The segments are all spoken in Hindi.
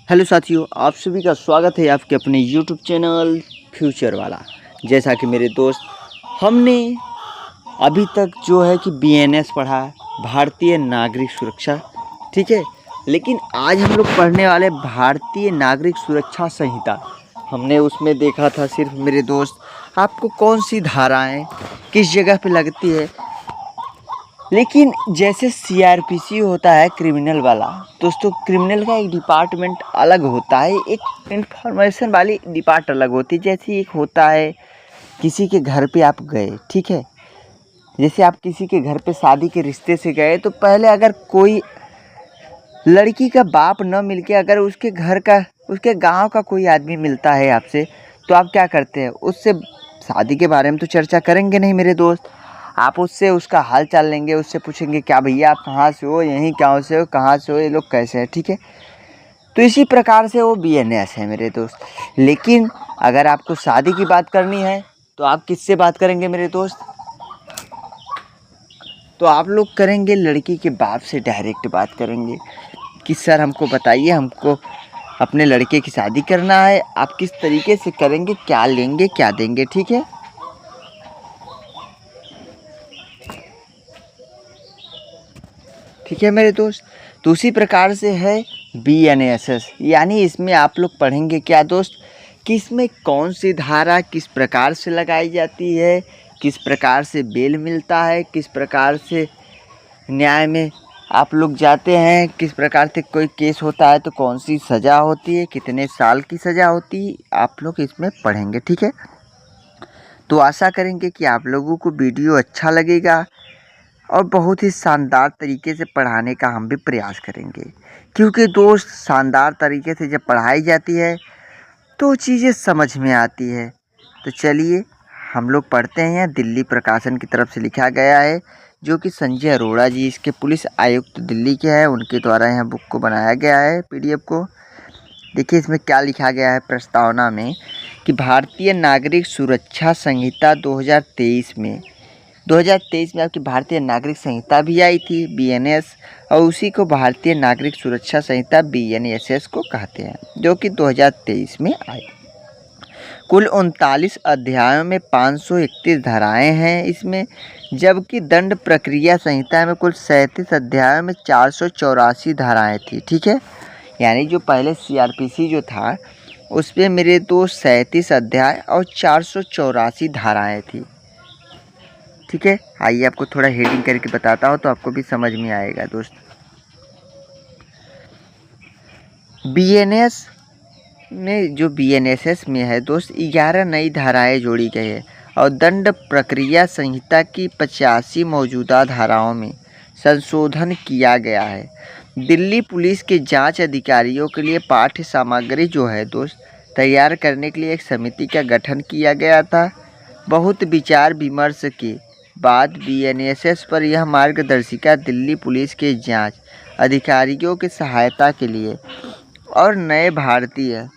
हेलो साथियों, आप सभी का स्वागत है आपके अपने यूट्यूब चैनल फ्यूचर वाला। जैसा कि मेरे दोस्त, हमने अभी तक जो है कि बीएनएस पढ़ा है, भारतीय नागरिक सुरक्षा, ठीक है। लेकिन आज हम लोग पढ़ने वाले भारतीय नागरिक सुरक्षा संहिता। हमने उसमें देखा था सिर्फ मेरे दोस्त आपको कौन सी धाराएं किस जगह पे लगती है। लेकिन जैसे सीआरपीसी होता है क्रिमिनल वाला, दोस्तों क्रिमिनल का एक डिपार्टमेंट अलग होता है, एक इंफॉर्मेशन वाली डिपार्ट अलग होती है। जैसे एक होता है किसी के घर पे आप गए, ठीक है। जैसे आप किसी के घर पे शादी के रिश्ते से गए, तो पहले अगर कोई लड़की का बाप न मिलके अगर उसके घर का उसके गांव का कोई आदमी मिलता है आपसे, तो आप क्या करते हैं? उससे शादी के बारे में तो चर्चा करेंगे नहीं मेरे दोस्त। आप उससे उसका हाल चाल लेंगे, उससे पूछेंगे क्या भैया आप कहाँ से हो, यहीं गाँव से हो, कहाँ से हो, ये लोग कैसे हैं, ठीक है। तो इसी प्रकार से वो बीएनएस है मेरे दोस्त। लेकिन अगर आपको शादी की बात करनी है तो आप किससे बात करेंगे मेरे दोस्त? तो आप लोग करेंगे लड़की के बाप से डायरेक्ट बात करेंगे कि सर हमको बताइए, हमको अपने लड़के की शादी करना है, आप किस तरीके से करेंगे, क्या लेंगे क्या देंगे, ठीक है। ठीक है मेरे दोस्त। तो उसी प्रकार से है बीएनएसएस, यानी इसमें आप लोग पढ़ेंगे क्या दोस्त कि इसमें कौन सी धारा किस प्रकार से लगाई जाती है, किस प्रकार से बेल मिलता है, किस प्रकार से न्याय में आप लोग जाते हैं, किस प्रकार से कोई केस होता है तो कौन सी सज़ा होती है, कितने साल की सज़ा होती है, आप लोग इसमें पढ़ेंगे, ठीक है। तो आशा करेंगे कि आप लोगों को वीडियो अच्छा लगेगा और बहुत ही शानदार तरीके से पढ़ाने का हम भी प्रयास करेंगे, क्योंकि दोस्त शानदार तरीके से जब पढ़ाई जाती है तो चीज़ें समझ में आती है। तो चलिए हम लोग पढ़ते हैं। दिल्ली प्रकाशन की तरफ से लिखा गया है, जो कि संजय अरोड़ा जी इसके पुलिस आयुक्त दिल्ली के हैं, उनके द्वारा यह बुक को बनाया गया है, पीडीएफ को। देखिए इसमें क्या लिखा गया है प्रस्तावना में कि भारतीय नागरिक सुरक्षा संहिता 2023 में आपकी भारतीय नागरिक संहिता भी आई थी बीएनएस, और उसी को भारतीय नागरिक सुरक्षा संहिता बीएनएसएस को कहते हैं, जो कि 2023 में आई। कुल 39 अध्यायों में 531 धाराएं हैं इसमें, जबकि दंड प्रक्रिया संहिता में कुल 37 अध्यायों में 484 धाराएं थी, ठीक है। यानी जो पहले सीआरपीसी जो था उसमें मेरे दोस्त 37 अध्याय और 484 धाराएं थी, ठीक है। आइए आपको थोड़ा हेडिंग करके बताता हूँ तो आपको भी समझ में आएगा दोस्त। बीएनएस में जो बीएनएसएस में है दोस्त 11 नई धाराएं जोड़ी गई है, और दंड प्रक्रिया संहिता की 85 मौजूदा धाराओं में संशोधन किया गया है। दिल्ली पुलिस के जांच अधिकारियों के लिए पाठ्य सामग्री जो है दोस्त तैयार करने के लिए एक समिति का गठन किया गया था। बहुत विचार विमर्श के बाद बीएनएसएस पर यह मार्गदर्शिका दिल्ली पुलिस के जांच अधिकारियों की सहायता के लिए और नए भारतीय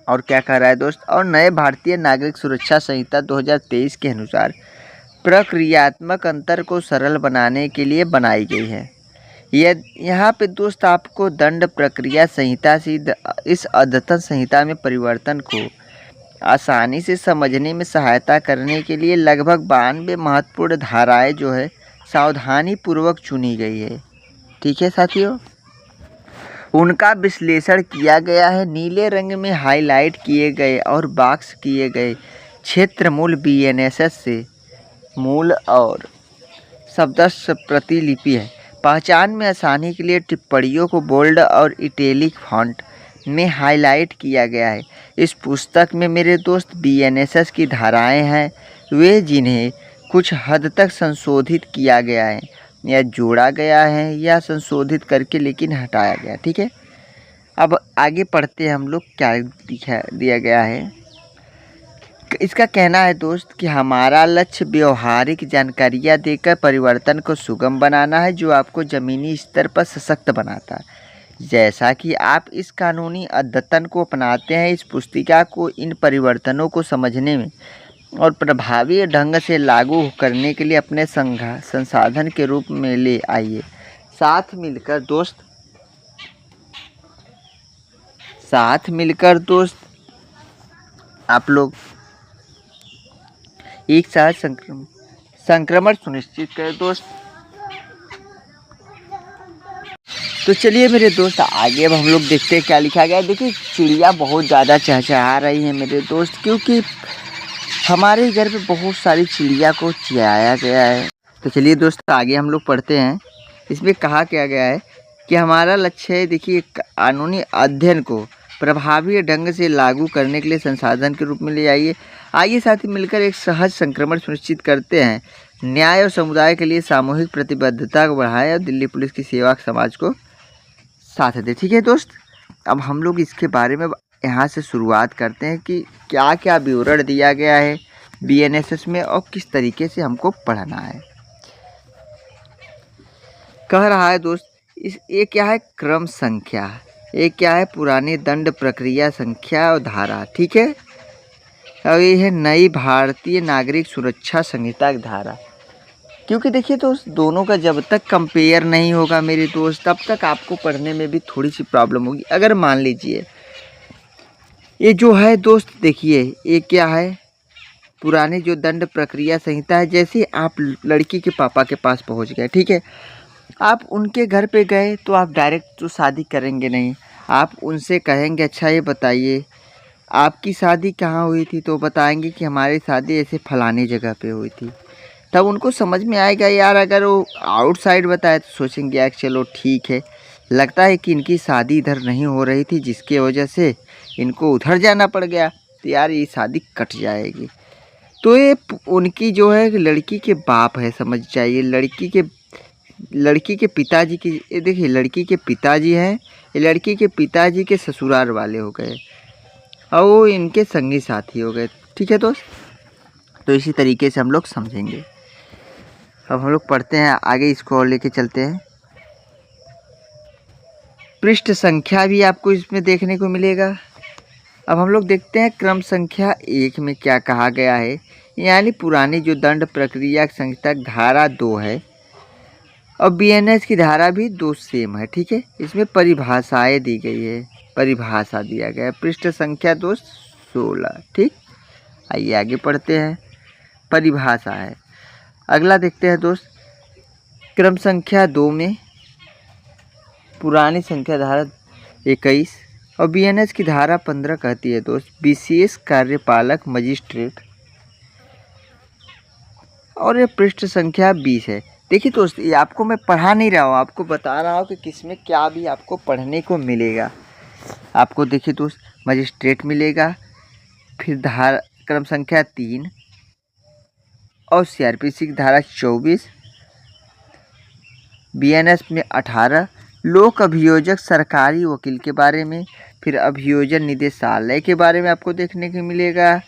और क्या कह रहा है दोस्त, और नए भारतीय नागरिक सुरक्षा संहिता 2023 के अनुसार प्रक्रियात्मक अंतर को सरल बनाने के लिए बनाई गई है। यहाँ पे दोस्त आपको दंड प्रक्रिया संहिता से इस अद्यतन संहिता में परिवर्तन को आसानी से समझने में सहायता करने के लिए लगभग 92 महत्वपूर्ण धाराएं जो है सावधानी पूर्वक चुनी गई है, ठीक है साथियों। उनका विश्लेषण किया गया है। नीले रंग में हाईलाइट किए गए और बॉक्स किए गए क्षेत्र मूल बीएनएसएस से मूल और शब्दस्थ प्रतिलिपि है। पहचान में आसानी के लिए टिप्पणियों को बोल्ड और इटैलिक फॉन्ट में हाईलाइट किया गया है। इस पुस्तक में मेरे दोस्त बीएनएसएस की धाराएं हैं वे जिन्हें कुछ हद तक संशोधित किया गया है या जोड़ा गया है या संशोधित करके लेकिन हटाया गया, ठीक है। अब आगे पढ़ते हैं हम लोग, क्या दिया गया है। इसका कहना है दोस्त कि हमारा लक्ष्य व्यवहारिक जानकारियाँ देकर परिवर्तन को सुगम बनाना है, जो आपको ज़मीनी स्तर पर सशक्त बनाता है। जैसा कि आप इस कानूनी अद्यतन को अपनाते हैं, इस पुस्तिका को इन परिवर्तनों को समझने में और प्रभावी ढंग से लागू करने के लिए अपने संसाधन के रूप में ले आइए। साथ मिलकर दोस्त साथ मिलकर दोस्त आप लोग एक साथ संक्रमण सुनिश्चित करें दोस्त। तो चलिए मेरे दोस्त आगे अब हम लोग देखते हैं क्या लिखा गया है। देखिए चिड़िया बहुत ज़्यादा चहचहा रही है मेरे दोस्त, क्योंकि हमारे घर पे बहुत सारी चिड़िया को चिढ़ाया गया है। तो चलिए दोस्त आगे हम लोग पढ़ते हैं। इसमें कहा क्या गया है कि हमारा लक्ष्य है, देखिए, कानूनी अध्ययन को प्रभावी ढंग से लागू करने के लिए संसाधन के रूप में ले आइए। आइए साथ ही मिलकर एक सहज संक्रमण सुनिश्चित करते हैं, न्याय और समुदाय के लिए सामूहिक प्रतिबद्धता को बढ़ाएं और दिल्ली पुलिस की सेवा समाज को साथ दे। ठीक है दोस्त, अब हम लोग इसके बारे में यहाँ से शुरुआत करते हैं कि क्या क्या विवरण दिया गया है बीएनएसएस में और किस तरीके से हमको पढ़ना है। कह रहा है दोस्त, ये क्या है, क्रम संख्या, ये क्या है, पुरानी दंड प्रक्रिया संख्या और धारा। ठीक है, और ये है नई भारतीय नागरिक सुरक्षा संहिता की धारा। क्योंकि देखिए दोस्त, दोनों का जब तक कंपेयर नहीं होगा मेरे दोस्त, तब तक आपको पढ़ने में भी थोड़ी सी प्रॉब्लम होगी। अगर मान लीजिए ये जो है दोस्त, देखिए ये क्या है, पुरानी जो दंड प्रक्रिया संहिता है। जैसे आप लड़की के पापा के पास पहुंच गए, ठीक है, आप उनके घर पे गए तो आप डायरेक्ट तो शादी करेंगे नहीं। आप उनसे कहेंगे अच्छा ये बताइए आपकी शादी कहाँ हुई थी, तो बताएंगे कि हमारी शादी ऐसे फलानी जगह पे हुई थी। तब उनको समझ में आएगा यार। अगर वो आउटसाइड बताए तो सोचेंगे यार चलो ठीक है, लगता है कि इनकी शादी इधर नहीं हो रही थी जिसकी वजह से इनको उधर जाना पड़ गया, तो यार ये शादी कट जाएगी। तो ये उनकी जो है लड़की के बाप है, समझ जाइए, लड़की के पिताजी की, ये देखिए लड़की के पिताजी हैं, ये लड़की के पिताजी के ससुराल वाले हो गए और वो इनके संगी साथी हो गए। ठीक है दोस्त, तो इसी तरीके से हम लोग समझेंगे। अब हम लोग पढ़ते हैं आगे, इसको और लेके चलते हैं। पृष्ठ संख्या भी आपको इसमें देखने को मिलेगा। अब हम लोग देखते हैं क्रम संख्या 1 में क्या कहा गया है, यानी पुरानी जो दंड प्रक्रिया संहिता धारा 2 है और बीएनएस की धारा भी 2 सेम है। ठीक है, इसमें परिभाषाएं दी गई है, परिभाषा दिया गया है। पृष्ठ संख्या दोस्त 16। ठीक, आइए आगे पढ़ते हैं। परिभाषा है, अगला देखते हैं दोस्त। क्रम संख्या 2 में पुरानी संख्या धारा 21 और बीएनएस की धारा 15 कहती है दोस्त, विशेष कार्यपालक मजिस्ट्रेट, और ये पृष्ठ संख्या 20 है। देखिए दोस्त, ये आपको मैं पढ़ा नहीं रहा हूँ, आपको बता रहा हूँ कि किसमें क्या भी आपको पढ़ने को मिलेगा। आपको देखिए दोस्त, मजिस्ट्रेट मिलेगा, फिर धारा क्रम संख्या 3 और सीआरपीसी की धारा 24, बीएनएस में 18, लोक अभियोजक सरकारी वकील के बारे में, फिर अभियोजन निदेशालय के बारे में आपको देखने को मिलेगा।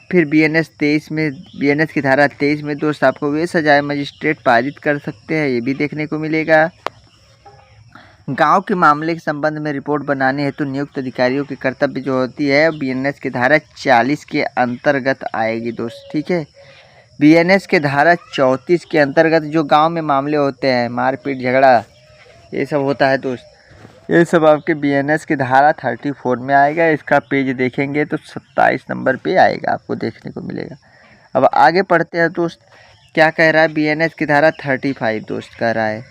फिर बीएनएस 23 में, बीएनएस की धारा 23 में दोस्त आपको वे सजाए मजिस्ट्रेट पारित कर सकते हैं, ये भी देखने को मिलेगा। गांव के मामले के संबंध में रिपोर्ट बनाने हेतु तो नियुक्त अधिकारियों की कर्तव्य जो होती है बीएनएस की धारा 40 के अंतर्गत आएगी दोस्त। ठीक है, बीएनएस के धारा 34 के अंतर्गत जो गांव में मामले होते हैं, मारपीट झगड़ा ये सब होता है दोस्त, ये सब आपके बीएनएस की धारा 34 में आएगा। इसका पेज देखेंगे तो 27 नंबर पे आएगा, आपको देखने को मिलेगा। अब आगे पढ़ते हैं दोस्त, क्या कह रहा है बीएनएस की धारा 35 दोस्त कह रहा है।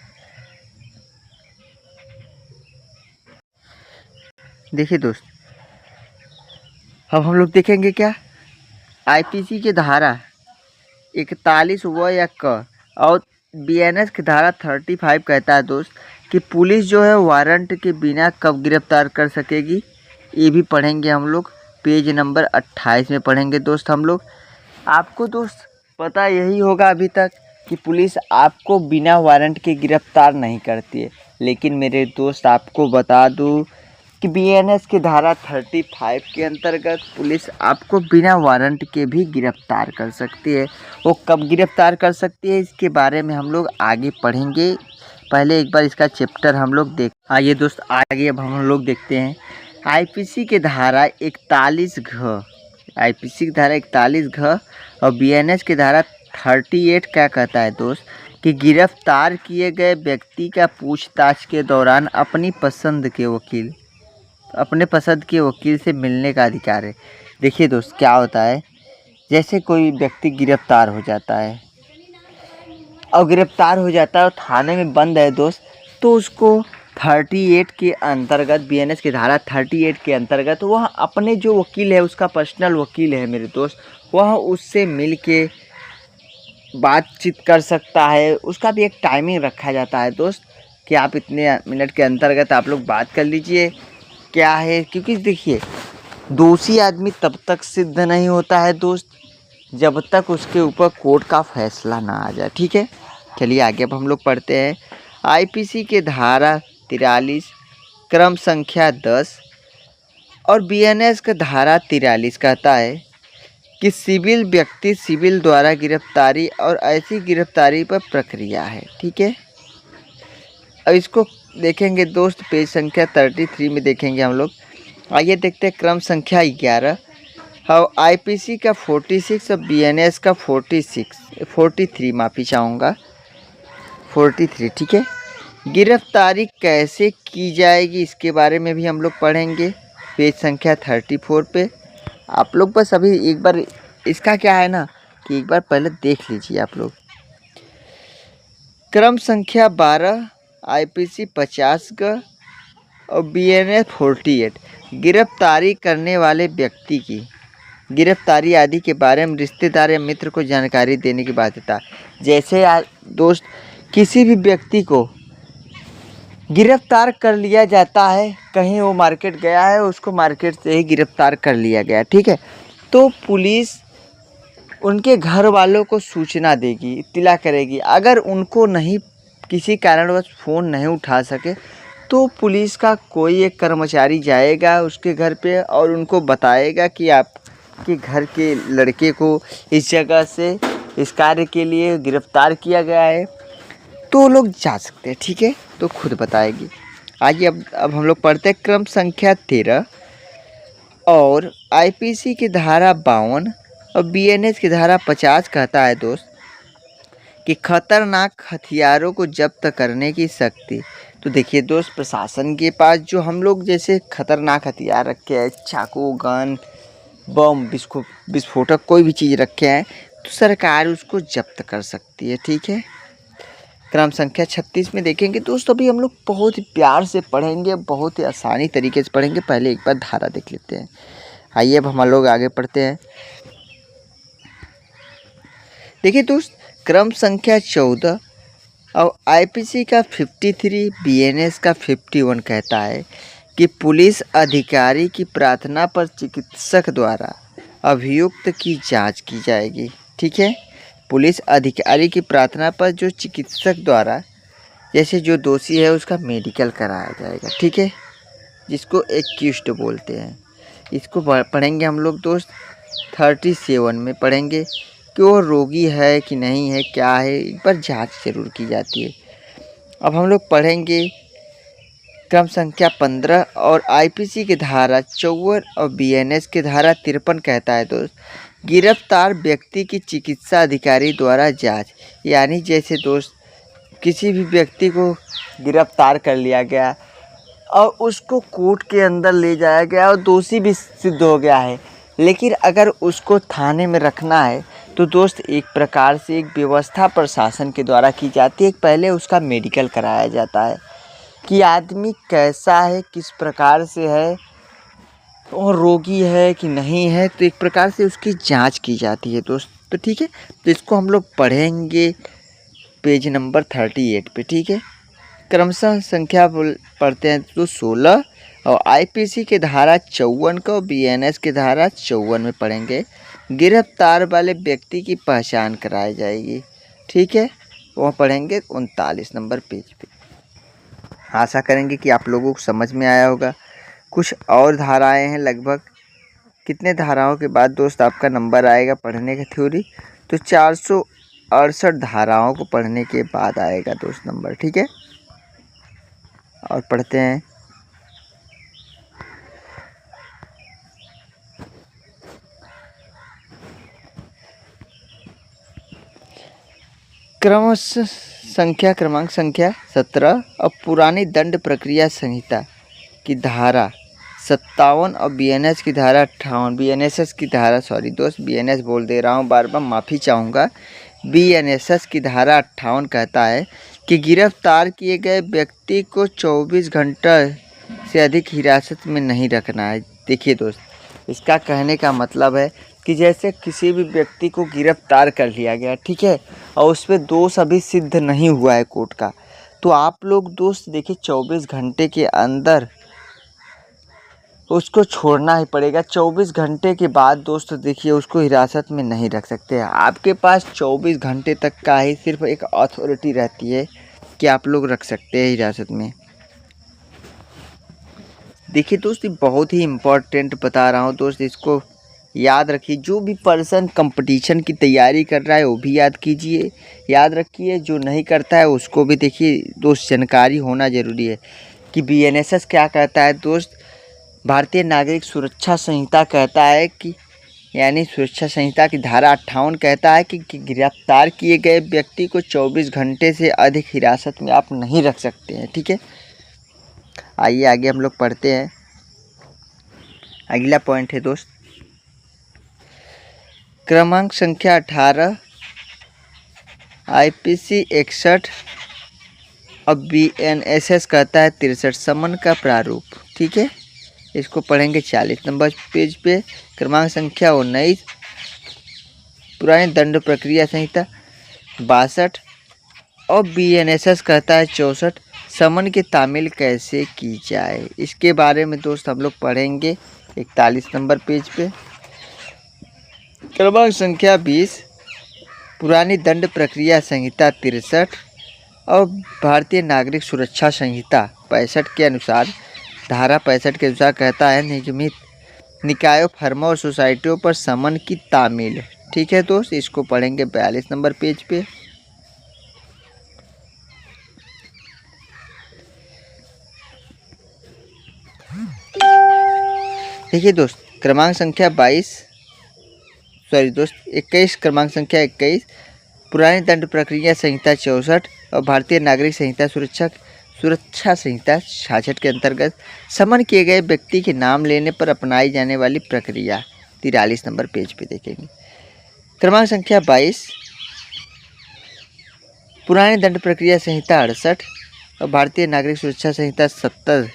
देखिए दोस्त, अब हम लोग देखेंगे क्या, आईपीसी की धारा 41 व या क और बीएनएस की धारा 35 कहता है दोस्त कि पुलिस जो है वारंट के बिना कब गिरफ्तार कर सकेगी, ये भी पढ़ेंगे हम लोग। पेज नंबर 28 में पढ़ेंगे दोस्त हम लोग। आपको दोस्त पता यही होगा अभी तक कि पुलिस आपको बिना वारंट के गिरफ्तार नहीं करती है, लेकिन मेरे दोस्त आपको बता दूं कि बीएनएस की धारा 35 के अंतर्गत पुलिस आपको बिना वारंट के भी गिरफ्तार कर सकती है। वो कब गिरफ्तार कर सकती है इसके बारे में हम लोग आगे पढ़ेंगे। पहले एक बार इसका चैप्टर हम लोग आइए दोस्त आगे अब हम लोग देखते हैं। आईपीसी की धारा 41 घ, आईपीसी की धारा 41 घ और बीएनएस की धारा 38 क्या कहता है दोस्त कि गिरफ्तार किए गए व्यक्ति का पूछताछ के दौरान अपनी पसंद के वकील, अपने पसंद के वकील से मिलने का अधिकार है। देखिए दोस्त, क्या होता है, जैसे कोई व्यक्ति गिरफ्तार हो जाता है और थाने में बंद है दोस्त, तो उसको 38 के अंतर्गत, बीएनएस की धारा 38 के अंतर्गत वह अपने जो वकील है, उसका पर्सनल वकील है मेरे दोस्त, वह उससे मिल के बातचीत कर सकता है। उसका भी एक टाइमिंग रखा जाता है दोस्त कि आप इतने मिनट के अंतर्गत आप लोग बात कर लीजिए। क्या है, क्योंकि देखिए, दोषी आदमी तब तक सिद्ध नहीं होता है दोस्त जब तक उसके ऊपर कोर्ट का फैसला ना आ जाए। ठीक है, चलिए आगे अब हम लोग पढ़ते हैं। आईपीसी के धारा 43 क्रम संख्या 10 और बीएनएस का धारा 43 कहता है कि सिविल व्यक्ति सिविल द्वारा गिरफ्तारी और ऐसी गिरफ्तारी पर प्रक्रिया है। ठीक है, अब इसको देखेंगे दोस्त, पेज संख्या 33 में देखेंगे हम लोग। आइए देखते हैं क्रम संख्या 11 और आईपीसी का 46 और बीएनएस का 43, माफ़ी चाहूँगा, 43। ठीक है, गिरफ्तारी कैसे की जाएगी इसके बारे में भी हम लोग पढ़ेंगे पेज संख्या 34 पे। आप लोग बस अभी एक बार इसका क्या है ना कि एक बार पहले देख लीजिए आप लोग। क्रम संख्या 12 आईपीसी 50 का और बीएनएस 48 गिरफ्तारी करने वाले व्यक्ति की गिरफ्तारी आदि के बारे में रिश्तेदार या मित्र को जानकारी देने की बाध्यता। जैसे दोस्त, किसी भी व्यक्ति को गिरफ्तार कर लिया जाता है, कहीं वो मार्केट गया है, उसको मार्केट से ही गिरफ्तार कर लिया गया। ठीक है, तो पुलिस उनके घर वालों को सूचना देगी, इत्तला करेगी। अगर उनको नहीं, किसी कारणवश फ़ोन नहीं उठा सके, तो पुलिस का कोई एक कर्मचारी जाएगा उसके घर पे और उनको बताएगा कि आपके घर के लड़के को इस जगह से इस कार्य के लिए गिरफ्तार किया गया है, तो लोग जा सकते हैं। ठीक है, तो खुद बताएगी। आइए अब हम लोग पढ़ते हैं क्रम संख्या 13 और आईपीसी की धारा 52 और बीएनएस की धारा 50 कहता है दोस्त कि खतरनाक हथियारों को जब्त करने की शक्ति। तो देखिए दोस्त, प्रशासन के पास जो हम लोग जैसे खतरनाक हथियार रखे हैं, चाकू, गन, बम, विस्फोटक, कोई भी चीज़ रखे हैं, तो सरकार उसको जब्त कर सकती है। ठीक है, क्रम संख्या 36 में देखेंगे दोस्तों। अभी हम लोग बहुत ही प्यार से पढ़ेंगे, बहुत ही आसानी तरीके से पढ़ेंगे। पहले एक बार धारा देख लेते हैं। आइए अब हम लोग आगे पढ़ते हैं। देखिए दोस्त, क्रम संख्या 14 और आईपीसी का 53, बीएनएस का 51 कहता है कि पुलिस अधिकारी की प्रार्थना पर चिकित्सक द्वारा अभियुक्त की जांच की जाएगी। ठीक है, पुलिस अधिकारी की प्रार्थना पर जो चिकित्सक द्वारा, जैसे जो दोषी है उसका मेडिकल कराया जाएगा। ठीक है, जिसको एक्यूज्ड बोलते हैं। इसको पढ़ेंगे हम लोग दोस्त 37 में पढ़ेंगे कि वो रोगी है कि नहीं है, क्या है, एक बार जांच जरूर की जाती है। अब हम लोग पढ़ेंगे क्रम संख्या 15 और आईपीसी की धारा 54 और बीएनएस की धारा 53 कहता है दोस्त, गिरफ्तार व्यक्ति की चिकित्सा अधिकारी द्वारा जांच। यानी जैसे दोस्त, किसी भी व्यक्ति को गिरफ्तार कर लिया गया और उसको कोर्ट के अंदर ले जाया गया और दोषी भी सिद्ध हो गया है, लेकिन अगर उसको थाने में रखना है तो दोस्त एक प्रकार से एक व्यवस्था प्रशासन के द्वारा की जाती है। पहले उसका मेडिकल कराया जाता है कि आदमी कैसा है, किस प्रकार से है, और रोगी है कि नहीं है, तो एक प्रकार से उसकी जांच की जाती है दोस्त। तो ठीक है, तो इसको हम लोग पढ़ेंगे पेज नंबर 38 पे। ठीक है, क्रमशः संख्या पढ़ते हैं तो 16 और आईपीसी के धारा 54 को बीएनएस के धारा 54 में पढ़ेंगे। गिरफ्तार वाले व्यक्ति की पहचान कराई जाएगी। ठीक है, वह पढ़ेंगे 39 नंबर पेज पे। आशा करेंगे कि आप लोगों को समझ में आया होगा। कुछ और धाराएं हैं, लगभग कितने धाराओं के बाद दोस्त आपका नंबर आएगा पढ़ने का थ्योरी, तो 468 धाराओं को पढ़ने के बाद आएगा दोस्त नंबर। ठीक है, और पढ़ते हैं क्रमांक संख्या 17 और पुरानी दंड प्रक्रिया संहिता की धारा 57 और बीएनएस की धारा 58, बीएनएसएस की धारा, सॉरी दोस्त, बीएनएस बोल दे रहा हूँ बार बार, माफ़ी चाहूँगा। बीएनएसएस की धारा 58 कहता है कि गिरफ्तार किए गए व्यक्ति को 24 घंटा से अधिक हिरासत में नहीं रखना है। देखिए दोस्त, इसका कहने का मतलब है कि जैसे किसी भी व्यक्ति को गिरफ्तार कर लिया गया, ठीक है, और उस पर दोष अभी सिद्ध नहीं हुआ है कोर्ट का, तो आप लोग दोस्त देखिए 24 घंटे के अंदर उसको छोड़ना ही पड़ेगा। 24 घंटे के बाद दोस्त देखिए उसको हिरासत में नहीं रख सकते। आपके पास 24 घंटे तक का ही सिर्फ एक अथॉरिटी रहती है कि आप लोग रख सकते हैं हिरासत में। देखिए दोस्त, ये बहुत ही इम्पोर्टेंट बता रहा हूँ दोस्त, इसको याद रखिए। जो भी पर्सन कंपटीशन की तैयारी कर रहा है वो भी याद कीजिए, याद रखिए। जो नहीं करता है उसको भी देखिए दोस्त जानकारी होना ज़रूरी है कि बीएनएसएस क्या कहता है दोस्त। भारतीय नागरिक सुरक्षा संहिता कहता है कि, यानी सुरक्षा संहिता की धारा 58 कहता है कि गिरफ्तार किए गए व्यक्ति को 24 घंटे से अधिक हिरासत में आप नहीं रख सकते हैं, ठीक है। आइए आगे हम लोग पढ़ते हैं। अगला पॉइंट है दोस्त क्रमांक संख्या 18 आईपीसी 61 और बीएनएसएस कहता है 63 समन का प्रारूप, ठीक है। इसको पढ़ेंगे 40 नंबर पेज पे। क्रमांक संख्या 19 पुरानी दंड प्रक्रिया संहिता 62 और बीएनएसएस कहता है 64 समन की तामील कैसे की जाए। इसके बारे में दोस्त हम लोग पढ़ेंगे 41 नंबर पेज पे। क्रमांक संख्या 20 पुरानी दंड प्रक्रिया संहिता 63 और भारतीय नागरिक सुरक्षा संहिता 65 के अनुसार, धारा 65 के अनुसार कहता है निगमित निकायों, फर्मों और सोसाइटियों पर समन की तामील, ठीक है दोस्त। इसको पढ़ेंगे 42 नंबर पेज पे। देखिए दोस्त क्रमांक संख्या 21 क्रमांक संख्या 21 पुरानी दंड प्रक्रिया संहिता 64 और भारतीय नागरिक संहिता सुरक्षा संहिता 66 के अंतर्गत समन किए गए व्यक्ति के नाम लेने पर अपनाई जाने वाली प्रक्रिया 43 नंबर पेज पे देखेंगे। क्रमांक संख्या 22 पुरानी दंड प्रक्रिया संहिता 68 और भारतीय नागरिक सुरक्षा संहिता 70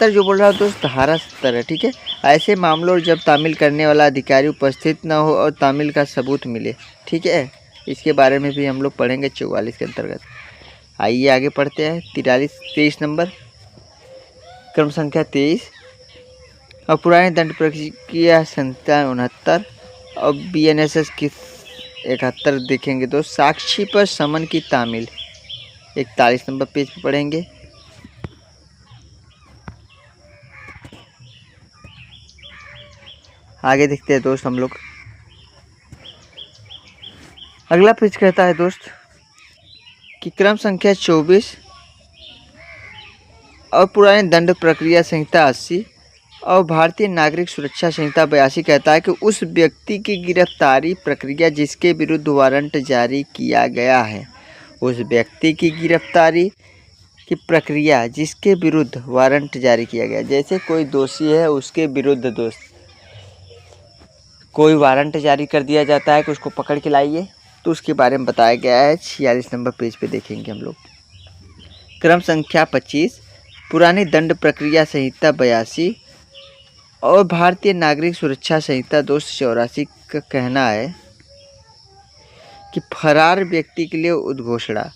जो बोल रहा हूँ दोस्त धारा 70 है, ठीक है। ऐसे मामलों जब तामील करने वाला अधिकारी उपस्थित न हो और तामील का सबूत मिले, ठीक है। इसके बारे में भी हम लोग पढ़ेंगे 44 के अंतर्गत। आइए आगे पढ़ते हैं 23 नंबर क्रम संख्या 23 और पुरानी दंड प्रक्रिया संहिता 69 और बीएनएसएस की 71 देखेंगे तो साक्षी पर समन की तामील 41 नंबर पेज पर पढ़ेंगे। आगे देखते हैं दोस्त हम लोग। अगला पेज कहता है दोस्त कि क्रम संख्या 24 और पुरानी दंड प्रक्रिया संहिता 80 और भारतीय नागरिक सुरक्षा संहिता 82 कहता है कि उस व्यक्ति की गिरफ्तारी प्रक्रिया जिसके विरुद्ध वारंट जारी किया गया है, उस व्यक्ति की गिरफ्तारी की प्रक्रिया जिसके विरुद्ध वारंट जारी किया गया, जैसे कोई दोषी है उसके विरुद्ध दोस्त कोई वारंट जारी कर दिया जाता है कि उसको पकड़ के लाइए, तो उसके बारे में बताया गया है 46 नंबर पेज पे देखेंगे हम लोग। क्रम संख्या 25 पुरानी दंड प्रक्रिया संहिता 82 और भारतीय नागरिक सुरक्षा संहिता 284 का कहना है कि फरार व्यक्ति के लिए उद्घोषणा,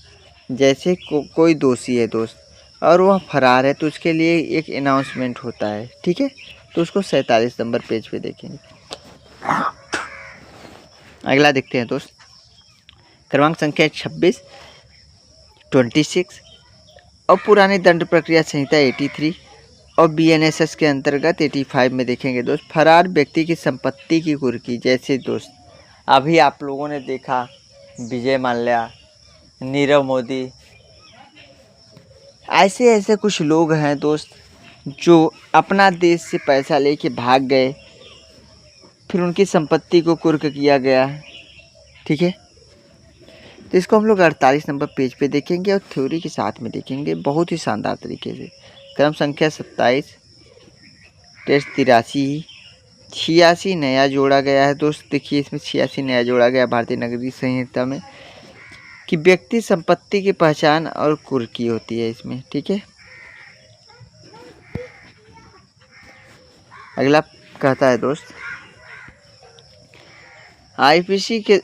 जैसे कोई दोषी है दोस्त और वह फरार है तो उसके लिए एक अनाउंसमेंट होता है, ठीक है। तो उसको 47 नंबर पेज पे देखेंगे। अगला देखते हैं दोस्त क्रमांक संख्या 26 और पुरानी दंड प्रक्रिया संहिता 83 और बीएनएसएस के अंतर्गत 85 में देखेंगे दोस्त फरार व्यक्ति की संपत्ति की कुर्की, जैसे दोस्त अभी आप लोगों ने देखा विजय माल्या, नीरव मोदी, ऐसे कुछ लोग हैं दोस्त जो अपना देश से पैसा लेके भाग गए, फिर उनकी संपत्ति को कुर्क किया गया, ठीक है। तो इसको हम लोग 48 नंबर पेज पे देखेंगे और थ्योरी के साथ में देखेंगे बहुत ही शानदार तरीके से। क्रम संख्या 27 टेस्ट 83, 86 नया जोड़ा गया है दोस्त। देखिए इसमें 86 नया जोड़ा गया भारतीय नागरिक संहिता में कि व्यक्ति संपत्ति की पहचान और कुर्की होती है इसमें, ठीक है। अगला कहता है दोस्त आईपीसी के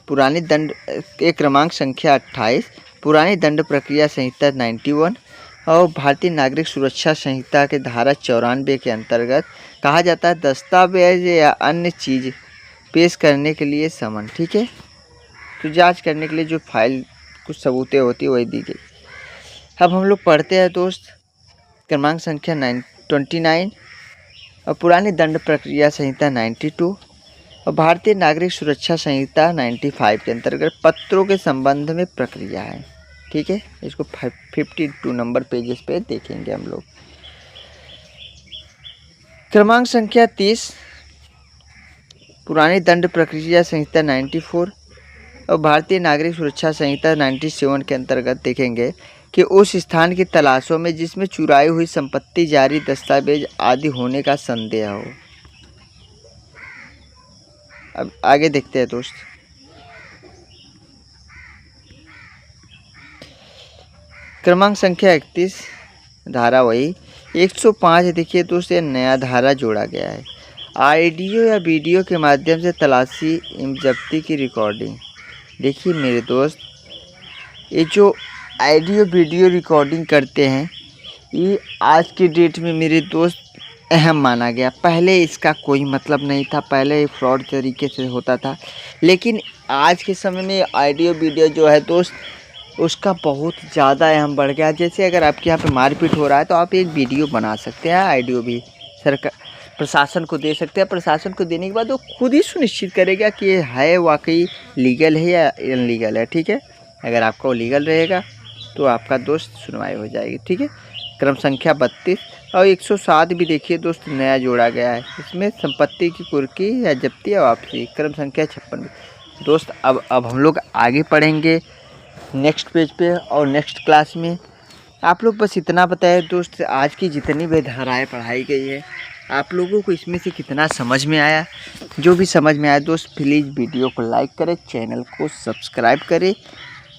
पुरानी दंड एक क्रमांक संख्या 28 पुरानी दंड प्रक्रिया संहिता 91 और भारतीय नागरिक सुरक्षा संहिता के धारा 94 के अंतर्गत कहा जाता है दस्तावेज या अन्य चीज़ पेश करने के लिए समन, ठीक है। तो जांच करने के लिए जो फाइल कुछ सबूतें होती है वही दी गई। अब हम लोग पढ़ते हैं दोस्त क्रमांक संख्या 29 और पुरानी दंड प्रक्रिया संहिता 92 और भारतीय नागरिक सुरक्षा संहिता 95 के अंतर्गत पत्रों के संबंध में प्रक्रिया है, ठीक है। इसको 52 नंबर पेजेस पे देखेंगे हम लोग। क्रमांक संख्या 30 पुरानी दंड प्रक्रिया संहिता 94 और भारतीय नागरिक सुरक्षा संहिता 97 के अंतर्गत देखेंगे कि उस स्थान की तलाशों में जिसमें चुराई हुई संपत्ति, जारी दस्तावेज आदि होने का संदेह हो। अब आगे देखते हैं दोस्त। क्रमांक संख्या 31 धारा वही 105 देखिए दोस्त, ये नया धारा जोड़ा गया है। ऑडियो या वीडियो के माध्यम से तलाशी एवं जब्ती की रिकॉर्डिंग। देखिए मेरे दोस्त, ये जो ऑडियो वीडियो रिकॉर्डिंग करते हैं ये आज की डेट में मेरे दोस्त अहम माना गया। पहले इसका कोई मतलब नहीं था, पहले ये फ्रॉड तरीके से होता था, लेकिन आज के समय में ऑडियो वीडियो जो है दोस्त उसका बहुत ज़्यादा अहम बढ़ गया। जैसे अगर आपके यहाँ पे मारपीट हो रहा है तो आप एक वीडियो बना सकते हैं, ऑडियो भी सरकार प्रशासन को दे सकते हैं। प्रशासन को देने के बाद वो खुद ही सुनिश्चित करेगा कि ये है वाकई लीगल है या इनलीगल है, ठीक है। अगर आपका वो लीगल रहेगा तो आपका दोस्त सुनवाई हो जाएगी, ठीक है। क्रम संख्या 32 और 107 भी देखिए दोस्त नया जोड़ा गया है। इसमें संपत्ति की कुर्की या जब्ती या वापसी। क्रम संख्या 56 दोस्त। अब हम लोग आगे पढ़ेंगे नेक्स्ट पेज पे और नेक्स्ट क्लास में। आप लोग बस इतना बताएं दोस्त, आज की जितनी भी धाराएँ पढ़ाई गई है आप लोगों को इसमें से कितना समझ में आया। जो भी समझ में आया दोस्त प्लीज़ वीडियो को लाइक करें, चैनल को सब्सक्राइब करें।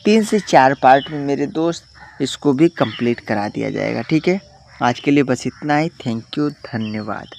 3 से 4 पार्ट में मेरे दोस्त इसको भी कंप्लीट करा दिया जाएगा, ठीक है। आज के लिए बस इतना ही। थैंक यू, धन्यवाद।